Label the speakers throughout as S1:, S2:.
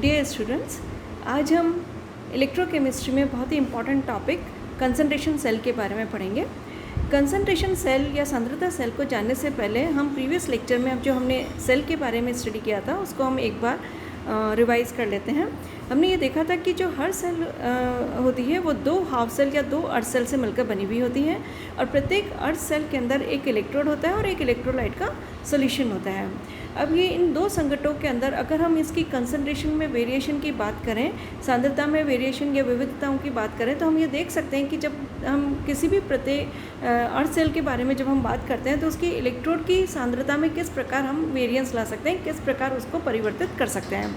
S1: Dear students, आज हम electrochemistry में बहुत ही इम्पॉर्टेंट टॉपिक कंसंट्रेशन सेल के बारे में पढ़ेंगे। कंसंट्रेशन सेल या सांद्रता सेल को जानने से पहले हम प्रीवियस लेक्चर में जो हमने सेल के बारे में स्टडी किया था उसको हम एक बार रिवाइज कर लेते हैं। हमने ये देखा था कि जो हर सेल होती है वो दो हाफ सेल या दो अर्ध सेल से मिलकर बनी हुई होती है और प्रत्येक अर्ध सेल के अंदर एक इलेक्ट्रोड होता है और एक इलेक्ट्रोलाइट का सॉल्यूशन होता है। अब ये इन दो संकटों के अंदर अगर हम इसकी कंसंट्रेशन में वेरिएशन की बात करें, सांद्रता में वेरिएशन या विविधताओं की बात करें, तो हम ये देख सकते हैं कि जब हम किसी भी प्रत्येक अर्ध सेल के बारे में जब हम बात करते हैं तो उसकी इलेक्ट्रोड की सांद्रता में किस प्रकार हम वेरिएंस ला सकते हैं, किस प्रकार उसको परिवर्तित कर सकते हैं।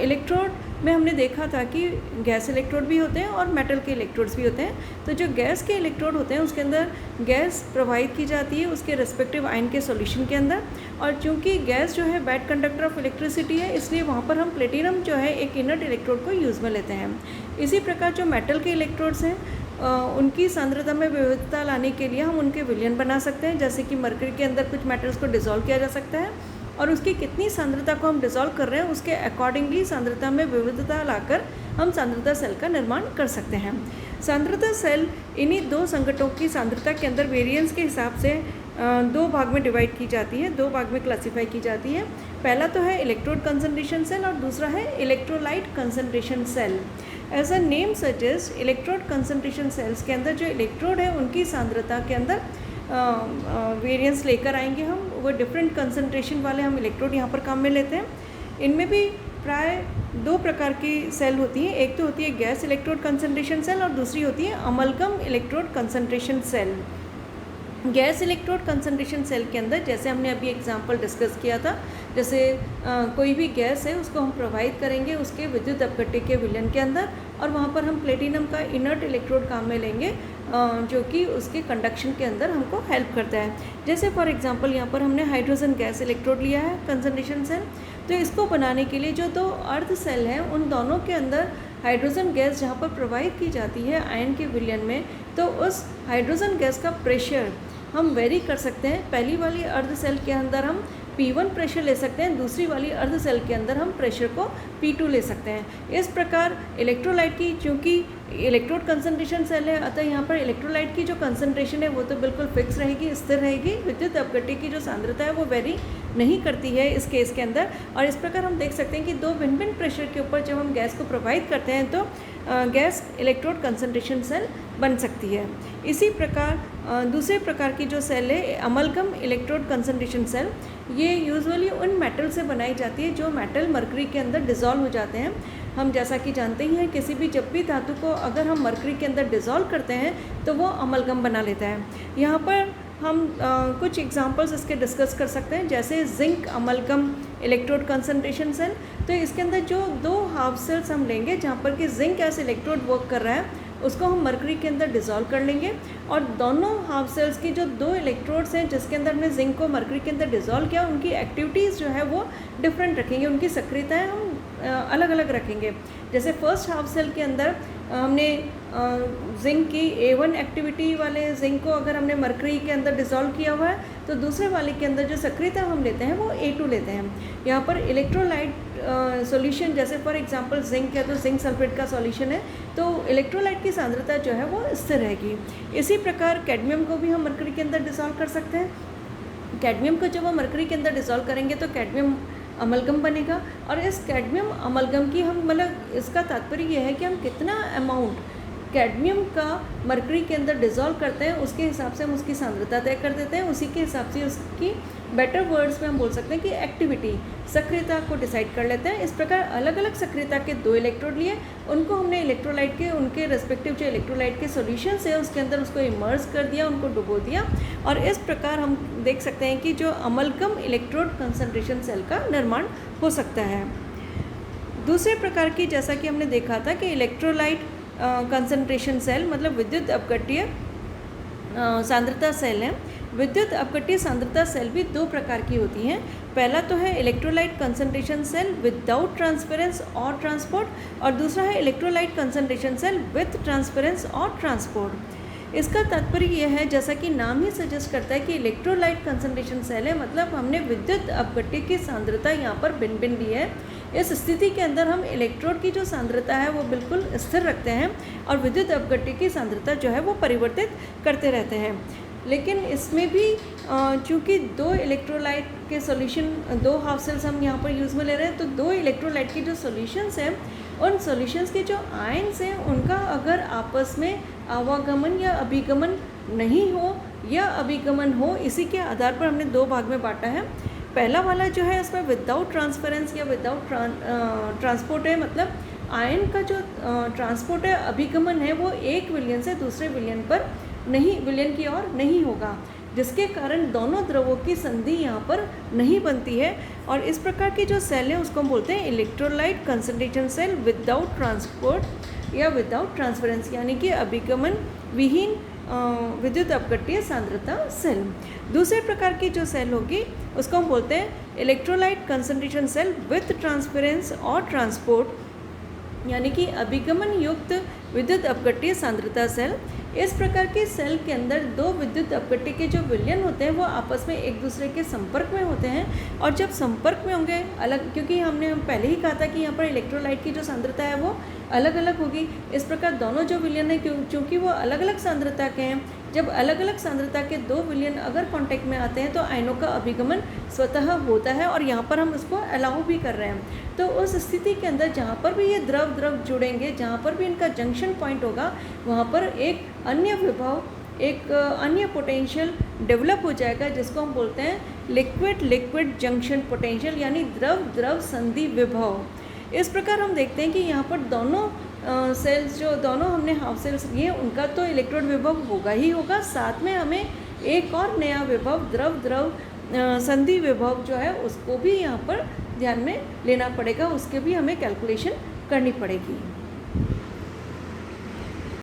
S1: इलेक्ट्रोड में हमने देखा था कि गैस इलेक्ट्रोड भी होते हैं और मेटल के इलेक्ट्रोड्स भी होते हैं। तो जो गैस के इलेक्ट्रोड होते हैं उसके अंदर गैस प्रवाहित की जाती है उसके रेस्पेक्टिव आयन के सॉल्यूशन के अंदर, और चूंकि गैस जो है बैड कंडक्टर ऑफ इलेक्ट्रिसिटी है इसलिए वहाँ पर हम प्लेटिनम जो है एक इनर्ट इलेक्ट्रोड को यूज़ में लेते हैं। इसी प्रकार जो मेटल के इलेक्ट्रोड्स हैं उनकी सांद्रता में विविधता लाने के लिए हम उनके विलयन बना सकते हैं, जैसे कि मरकरी के अंदर कुछ मेटल्स को डिसॉल्व किया जा सकता है और उसकी कितनी सांद्रता को हम डिसॉल्व कर रहे हैं उसके अकॉर्डिंगली सांद्रता में विविधता लाकर हम सांद्रता सेल का निर्माण कर सकते हैं। सांद्रता सेल इन्हीं दो संकटों की सांद्रता के अंदर वेरिएंस के हिसाब से दो भाग में डिवाइड की जाती है, दो भाग में क्लासीफाई की जाती है। पहला तो है इलेक्ट्रोड कंसंट्रेशन सेल और दूसरा है electrolyte concentration cell. As a name suggest, electrode concentration cells के अंदर जो इलेक्ट्रोड है उनकी सांद्रता के अंदर वेरिएंस लेकर आएंगे हम, वो डिफरेंट कंसंट्रेशन वाले हम इलेक्ट्रोड यहाँ पर काम में लेते हैं। इनमें भी प्राय दो प्रकार की सेल होती हैं, एक तो होती है गैस इलेक्ट्रोड कंसंट्रेशन सेल और दूसरी होती है amalgam electrode concentration cell. Gas electrode concentration cell के अंदर जैसे हमने अभी एग्जांपल डिस्कस किया था, जैसे कोई भी गैस है उसको हम प्रोवाइड करेंगे उसके विद्युत अपघट्य के विलयन के अंदर और वहाँ पर हम प्लेटिनम का इनर्ट इलेक्ट्रोड काम में लेंगे जो कि उसके कंडक्शन के अंदर हमको हेल्प करता है। जैसे फॉर एग्जांपल यहाँ पर हमने हाइड्रोजन गैस इलेक्ट्रोड लिया है कंसंट्रेशन सेल, तो इसको बनाने के लिए जो दो अर्ध सेल हैं उन दोनों के अंदर हाइड्रोजन गैस जहाँ पर प्रोवाइड की जाती है आयन के विलयन में, तो उस हाइड्रोजन गैस का प्रेशर हम वेरी कर सकते हैं। पहली वाली अर्ध सेल के अंदर हम P1 प्रेशर ले सकते हैं, दूसरी वाली अर्ध सेल के अंदर हम प्रेशर को P2 ले सकते हैं। इस प्रकार इलेक्ट्रोलाइट की, चूँकि इलेक्ट्रोड कंसंट्रेशन सेल है अतः यहाँ पर इलेक्ट्रोलाइट की जो कंसंट्रेशन है वो तो बिल्कुल फिक्स रहेगी, स्थिर रहेगी। विद्युत अपघट्य की जो सांद्रता है वो वेरी नहीं करती है इस केस के अंदर। और इस प्रकार हम देख सकते हैं कि दो भिन्न भिन्न प्रेशर के ऊपर जब हम गैस को प्रोवाइड करते हैं तो गैस इलेक्ट्रोड कंसंट्रेशन सेल बन सकती है। इसी प्रकार दूसरे प्रकार की जो सेल है अमलगम इलेक्ट्रोड कंसंट्रेशन सेल, ये यूजुअली उन मेटल से बनाई जाती है जो मेटल मरकरी के अंदर डिसॉल्व हो जाते हैं। हम जैसा कि जानते ही हैं किसी भी जब भी धातु को अगर हम मरकरी के अंदर डिसॉल्व करते हैं तो वो अमलगम बना लेता है। यहाँ पर हम कुछ एग्जांपल्स इसके डिस्कस कर सकते हैं, जैसे zinc amalgam electrode concentration cell. तो इसके अंदर जो दो हाफ सेल्स हम लेंगे जहाँ पर कि जिंक एज इलेक्ट्रोड वर्क कर रहा है उसको हम मरकरी के अंदर डिसॉल्व कर लेंगे और दोनों हाफ सेल्स की जो दो इलेक्ट्रोड्स हैं जिसके अंदर हमने जिंक को मरकरी के अंदर डिसॉल्व किया उनकी एक्टिविटीज़ जो है वो डिफरेंट रखेंगे, उनकी सक्रियताएं हम अलग अलग रखेंगे। जैसे फर्स्ट हाफ सेल के अंदर हमने जिंक की A1 एक्टिविटी वाले जिंक को अगर हमने मरकरी के अंदर डिसॉल्व किया हुआ है तो दूसरे वाले के अंदर जो सक्रियता हम लेते हैं वो A2 लेते हैं। यहाँ पर इलेक्ट्रोलाइट सॉल्यूशन, जैसे फॉर एग्जांपल जिंक है तो जिंक सल्फेट का सॉल्यूशन है तो इलेक्ट्रोलाइट की सांद्रता जो है वो स्थिर रहेगी। इसी प्रकार कैडमियम को भी हम मरकरी के अंदर डिसॉल्व कर सकते हैं। कैडमियम को जब हम मरकरी के अंदर डिसॉल्व करेंगे तो कैडमियम अमलगम बनेगा और इस कैडमियम अमलगम की हम मतलब इसका तात्पर्य यह है कि हम कितना अमाउंट कैडमियम का मरकरी के अंदर डिसॉल्व करते हैं उसके हिसाब से हम उसकी सांद्रता तय कर देते हैं। उसी के हिसाब से उसकी बेटर वर्ड्स में हम बोल सकते हैं कि एक्टिविटी, सक्रियता को डिसाइड कर लेते हैं। इस प्रकार अलग अलग सक्रियता के दो इलेक्ट्रोड लिए उनको हमने इलेक्ट्रोलाइट के उनके रेस्पेक्टिव जो इलेक्ट्रोलाइट के सॉल्यूशंस है उसके अंदर उसको इमर्स कर दिया, उनको डुबो दिया और इस प्रकार हम देख सकते हैं कि जो अमलगम इलेक्ट्रोड कंसंट्रेशन सेल का निर्माण हो सकता है। दूसरे प्रकार की, जैसा कि हमने देखा था कि इलेक्ट्रोलाइट कंसंट्रेशन सेल मतलब विद्युत अपघट्य सांद्रता सेल है। विद्युत अपघट्य सांद्रता सेल भी दो प्रकार की होती हैं। पहला तो है electrolyte concentration cell without transference और ट्रांसपोर्ट और दूसरा है electrolyte concentration cell with transference और ट्रांसपोर्ट। इसका तात्पर्य यह है, जैसा कि नाम ही सजेस्ट करता है कि इलेक्ट्रोलाइट कंसंट्रेशन सेल है, मतलब हमने विद्युत अपघट्य की सांद्रता यहाँ पर भिन्न भिन्न ली है। इस स्थिति के अंदर हम इलेक्ट्रोड की जो सांद्रता है वो बिल्कुल स्थिर रखते हैं और विद्युत अपघट्य की सांद्रता जो है वो परिवर्तित करते रहते हैं। लेकिन इसमें भी चूँकि दो इलेक्ट्रोलाइट के सॉल्यूशन, दो हाफ सेल्स हम यहाँ पर यूज़ में ले रहे हैं, तो दो इलेक्ट्रोलाइट की जो सॉल्यूशंस हैं, उन सॉल्यूशंस के जो आयन्स हैं उनका अगर आपस में आवागमन या अभिगमन नहीं हो या अभिगमन हो, इसी के आधार पर हमने दो भाग में बांटा है। पहला वाला जो है इसमें विदाउट ट्रांसफरेंस या विदाउट ट्रांसपोर्ट है, मतलब आयन का जो ट्रांसपोर्ट है, अभिगमन है, वो एक विलयन से दूसरे विलयन पर नहीं, विलयन की ओर नहीं होगा, जिसके कारण दोनों द्रवों की संधि यहाँ पर नहीं बनती है। और इस प्रकार की जो सेल है उसको हम बोलते हैं electrolyte concentration cell without transport या विदाउट ट्रांसफरेंस, यानी कि अभिगमन विहीन विद्युत अपघट्य सांद्रता सेल। दूसरे प्रकार की जो सेल होगी उसको हम बोलते हैं electrolyte concentration cell with transference और ट्रांसपोर्ट, यानी कि अभिगमन युक्त विद्युत अपघट्य सांद्रता सेल। इस प्रकार के सेल के अंदर दो विद्युत अपघट्य के जो विलयन होते हैं वो आपस में एक दूसरे के संपर्क में होते हैं, और जब संपर्क में होंगे अलग, क्योंकि हम पहले ही कहा था कि यहाँ पर इलेक्ट्रोलाइट की जो सांद्रता है वो अलग अलग होगी, इस प्रकार दोनों जो विलयन है क्योंकि वो अलग अलग सांद्रता के हैं, जब अलग अलग सांद्रता के दो विलयन अगर कांटेक्ट में आते हैं तो आयनों का अभिगमन स्वतः होता है, और यहाँ पर हम उसको अलाउ भी कर रहे हैं। तो उस स्थिति के अंदर जहाँ पर भी ये द्रव द्रव जुड़ेंगे, जहाँ पर भी इनका जंक्शन पॉइंट होगा, वहाँ पर एक अन्य विभव, एक अन्य पोटेंशियल डेवलप हो जाएगा, जिसको हम बोलते हैं लिक्विड लिक्विड जंक्शन पोटेंशियल, यानी द्रव द्रव संधि विभव। इस प्रकार हम देखते हैं कि यहाँ पर दोनों सेल्स, जो दोनों हमने हाफ सेल्स लिए, उनका तो इलेक्ट्रोड विभव होगा ही होगा, साथ में हमें एक और नया विभव द्रव द्रव संधि विभव जो है उसको भी यहाँ पर ध्यान में लेना पड़ेगा, उसके भी हमें कैलकुलेशन करनी पड़ेगी।